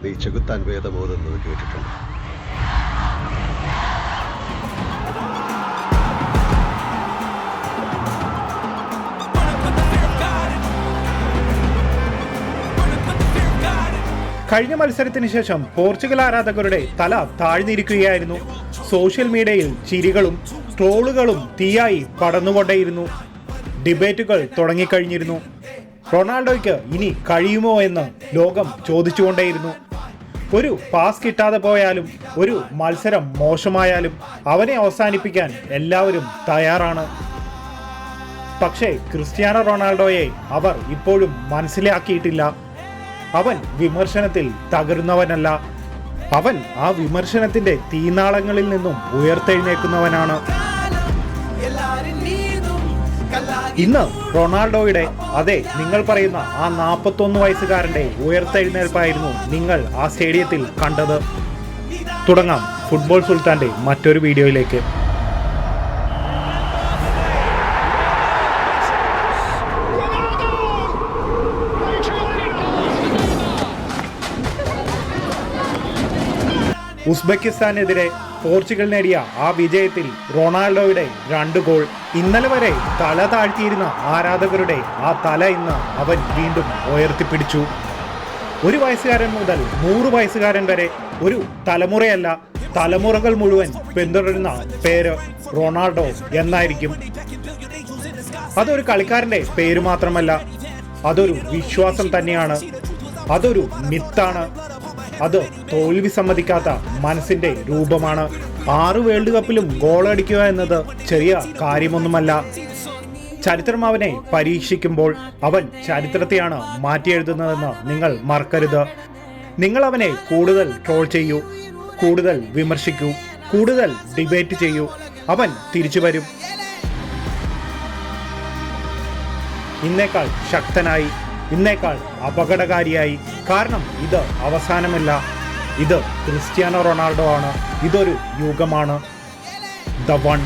നീ ചെകുത്താൻ വേദമോതുന്നത് കേട്ടിട്ടുണ്ട്. കഴിഞ്ഞ മത്സരത്തിന് ശേഷം പോർച്ചുഗൽ ആരാധകരുടെ തല താഴ്ന്നിരിക്കുകയായിരുന്നു. സോഷ്യൽ മീഡിയയിൽ ചിരികളും ട്രോളുകളും തീയായി പടർന്നുകൊണ്ടേയിരുന്നു. ഡിബേറ്റുകൾ തുടങ്ങിക്കഴിഞ്ഞിരുന്നു. റൊണാൾഡോയ്ക്ക് ഇനി കഴിയുമോ എന്ന് ലോകം ചോദിച്ചുകൊണ്ടേയിരുന്നു. ഒരു പാസ് കിട്ടാതെ പോയാലും ഒരു മത്സരം മോശമായാലും അവനെ അവസാനിപ്പിക്കാൻ എല്ലാവരും തയ്യാറാണ്. പക്ഷേ ക്രിസ്ത്യാനോ റൊണാൾഡോയെ അവർ ഇപ്പോഴും മനസ്സിലാക്കിയിട്ടില്ല. അവൻ വിമർശനത്തിൽ തകരുന്നവനല്ല. അവൻ ആ വിമർശനത്തിന്റെ തീനാളങ്ങളിൽ നിന്നും ഉയർത്തെഴുന്നേൽക്കുന്നവനാണ്. ഇന്ന് റൊണാൾഡോയുടെ, അതെ നിങ്ങൾ പറയുന്ന ആ 41 വയസ്സുകാരന്റെ ഉയർത്തെഴുന്നേൽപ്പായിരുന്നു നിങ്ങൾ ആ സ്റ്റേഡിയത്തിൽ കണ്ടത്. തുടങ്ങാം ഫുട്ബോൾ സുൽത്താന്റെ മറ്റൊരു വീഡിയോയിലേക്ക്. ഉസ്ബെക്കിസ്ഥാനെതിരെ പോർച്ചുഗൽ നേടിയ ആ വിജയത്തിൽ റൊണാൾഡോയുടെ 2 ഗോൾ. ഇന്നലെ വരെ തല താഴ്ത്തിയിരുന്ന ആരാധകരുടെ ആ തല ഇന്ന് അവൻ വീണ്ടും ഉയർത്തിപ്പിടിച്ചു. 1 വയസ്സുകാരൻ മുതൽ 100 വയസ്സുകാരൻ വരെ, ഒരു തലമുറയല്ല തലമുറകൾ മുഴുവൻ പിന്തുടരുന്ന പേര് റൊണാൾഡോ എന്നായിരിക്കും. അതൊരു കളിക്കാരൻ്റെ പേര് മാത്രമല്ല, അതൊരു വിശ്വാസം തന്നെയാണ്. അതൊരു മിത്താണ്. അത് തോൽവി സമ്മതിക്കാത്ത മനസ്സിന്റെ രൂപമാണ്. 6 വേൾഡ് കപ്പിലും ഗോളടിക്കുക എന്നത് ചെറിയ കാര്യമൊന്നുമല്ല. ചരിത്രം അവനെ പരീക്ഷിക്കുമ്പോൾ അവൻ ചരിത്രത്തെയാണ് മാറ്റിയെഴുതുന്നതെന്ന് നിങ്ങൾ മറക്കരുത്. നിങ്ങൾ അവനെ കൂടുതൽ ട്രോൾ ചെയ്യൂ, കൂടുതൽ വിമർശിക്കൂ, കൂടുതൽ ഡിബേറ്റ് ചെയ്യൂ. അവൻ തിരിച്ചു വരും, ഇന്നേക്കാൾ ശക്തനായി, ഇന്നേക്കാൾ അപകടകാരിയായി. കാരണം ഇത് അവസാനമല്ല, ഇത് ക്രിസ്ത്യാനോ റൊണാൾഡോ ആണ്. ഇതൊരു യുഗമാണ്. The one.